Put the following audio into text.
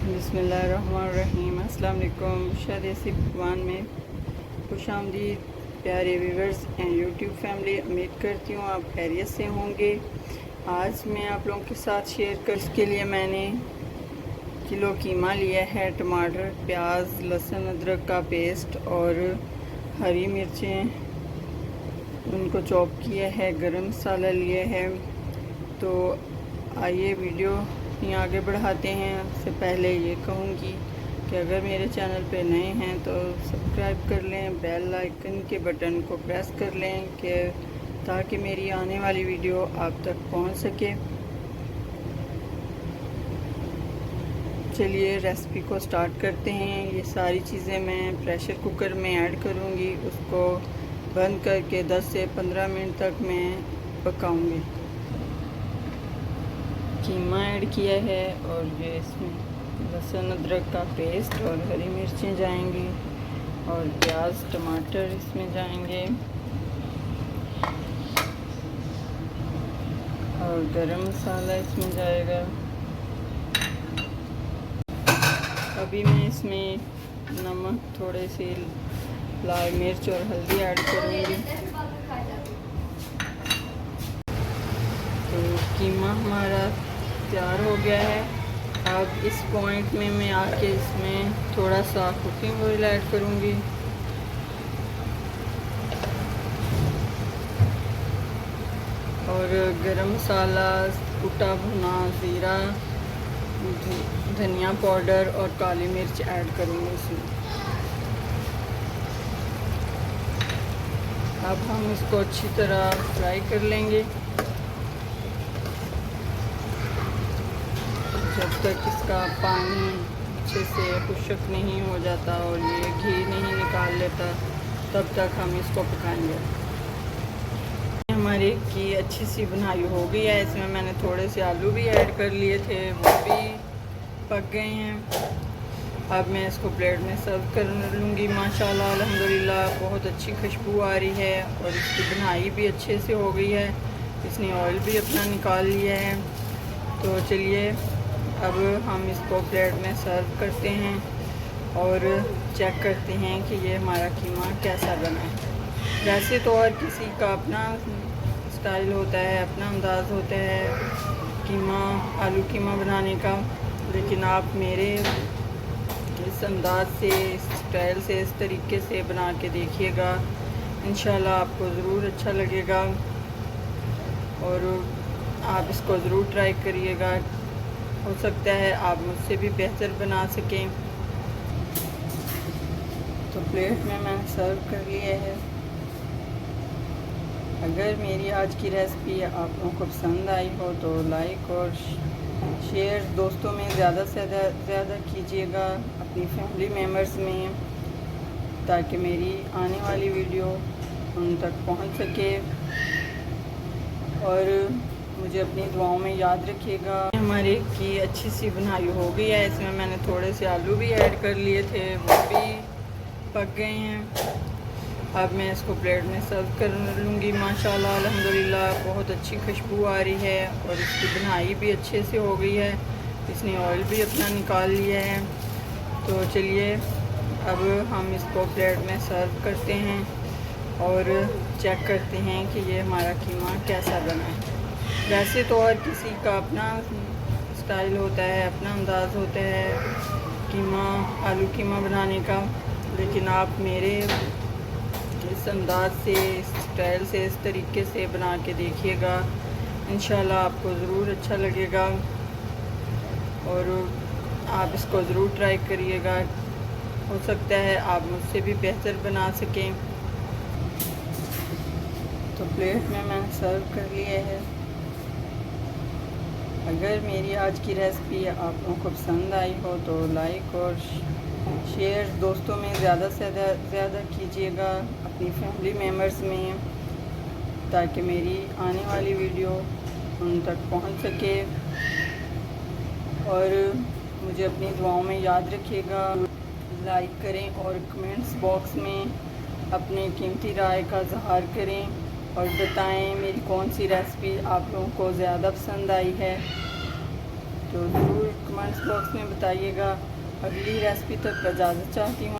बिस्मिल्लाहिर्रहमानिर्रहीम। अस्सलाम वालेकुम। शायद ऐसी पकवान में खुशामदीद प्यारे व्यूवर्स एंड यूट्यूब फैमिली। उम्मीद करती हूँ आप खैरियत से होंगे। आज मैं आप लोगों के साथ शेयर कर, इसके लिए मैंने किलो कीमा लिया है, टमाटर, प्याज, लहसुन, अदरक का पेस्ट और हरी मिर्चें उनको चॉप किया है, गरम मसाला लिया है। तो आइए वीडियो आगे बढ़ाते हैं। उससे पहले ये कहूँगी कि अगर मेरे चैनल पे नए हैं तो सब्सक्राइब कर लें, बेल आइकन के बटन को प्रेस कर लें कि ताकि मेरी आने वाली वीडियो आप तक पहुंच सके। चलिए रेसिपी को स्टार्ट करते हैं। ये सारी चीज़ें मैं प्रेशर कुकर में ऐड करूँगी, उसको बंद करके 10 से 15 मिनट तक मैं पकाऊँगी। कीमा ऐड किया है और ये इसमें लहसुन अदरक का पेस्ट और हरी मिर्चें जाएंगी और प्याज टमाटर इसमें जाएंगे और गरम मसाला इसमें जाएगा। अभी मैं इसमें नमक, थोड़े से लाल मिर्च और हल्दी ऐड करूँगी। तो कीमा हमारा तैयार हो गया है। अब इस पॉइंट में मैं आके इसमें थोड़ा सा कुकिंग ऑयल ऐड करूँगी और गरम मसाला, कुटा भुना ज़ीरा, धनिया पाउडर और काली मिर्च ऐड करूँगी इसमें। अब हम इसको अच्छी तरह फ्राई कर लेंगे जब तक इसका पानी अच्छे से खुश्क नहीं हो जाता और ये घी नहीं निकाल लेता, तब तक हम इसको पकाएंगे। हमारी घी अच्छी सी बुनाई हो गई है। इसमें मैंने थोड़े से आलू भी ऐड कर लिए थे, वो भी पक गए हैं। अब मैं इसको प्लेट में सर्व कर लूँगी। माशाल्लाह अल्हम्दुलिल्लाह बहुत अच्छी खुशबू आ रही है और इसकी बुनाई भी अच्छे से हो गई है। इसने ऑयल भी अपना निकाल लिया है। तो चलिए अब हम इसको प्लेट में सर्व करते हैं और चेक करते हैं कि ये हमारा कीमा कैसा बना है। वैसे तो हर किसी का अपना स्टाइल होता है, अपना अंदाज़ होता है कीमा, आलू कीमा बनाने का, लेकिन आप मेरे इस अंदाज़ से, इस स्टाइल से, इस तरीके से बना के देखिएगा। इंशाल्लाह आपको ज़रूर अच्छा लगेगा और आप इसको ज़रूर ट्राई करिएगा। हो सकता है आप मुझसे भी बेहतर बना सकें। तो प्लेट में मैंने सर्व कर लिया है। अगर मेरी आज की रेसिपी आप लोगों को पसंद आई हो तो लाइक और शेयर दोस्तों में ज़्यादा से ज़्यादा कीजिएगा, अपनी फैमिली मेम्बर्स में, ताकि मेरी आने वाली वीडियो उन तक पहुंच सके। और मुझे अपनी दुआओं में याद रखिएगा। हमारे की अच्छी सी बुनाई हो गई है। इसमें मैंने थोड़े से आलू भी ऐड कर लिए थे, वो भी पक गए हैं। अब मैं इसको प्लेट में सर्व कर लूँगी। माशाल्लाह अल्हम्दुलिल्लाह बहुत अच्छी खुशबू आ रही है और इसकी बुनाई भी अच्छे से हो गई है। इसने ऑयल भी अपना निकाल लिया है। तो चलिए अब हम इसको प्लेट में सर्व करते हैं और चेक करते हैं कि ये हमारा कीमा कैसा बना है। वैसे तो हर किसी का अपना स्टाइल होता है, अपना अंदाज़ होता है कीमा, आलू कीमा बनाने का, लेकिन आप मेरे इस अंदाज़ से, इस स्टाइल से, इस तरीके से बना के देखिएगा। इंशाल्लाह आपको ज़रूर अच्छा लगेगा और आप इसको ज़रूर ट्राई करिएगा। हो सकता है आप मुझसे भी बेहतर बना सकें। तो प्लेट में मैंने सर्व कर लिया है। अगर मेरी आज की रेसिपी आप लोगों को पसंद आई हो तो लाइक और शेयर दोस्तों में ज़्यादा से ज़्यादा कीजिएगा, अपनी फैमिली मेम्बर्स में, ताकि मेरी आने वाली वीडियो उन तक पहुंच सके। और मुझे अपनी दुआओं में याद रखिएगा। लाइक करें और कमेंट्स बॉक्स में अपनी कीमती राय का इज़हार करें और बताएं मेरी कौन सी रेसिपी आप लोगों को ज़्यादा पसंद आई है। तो ज़रूर कमेंट्स बॉक्स में बताइएगा। अगली रेसिपी तक इजाज़त चाहती हूँ।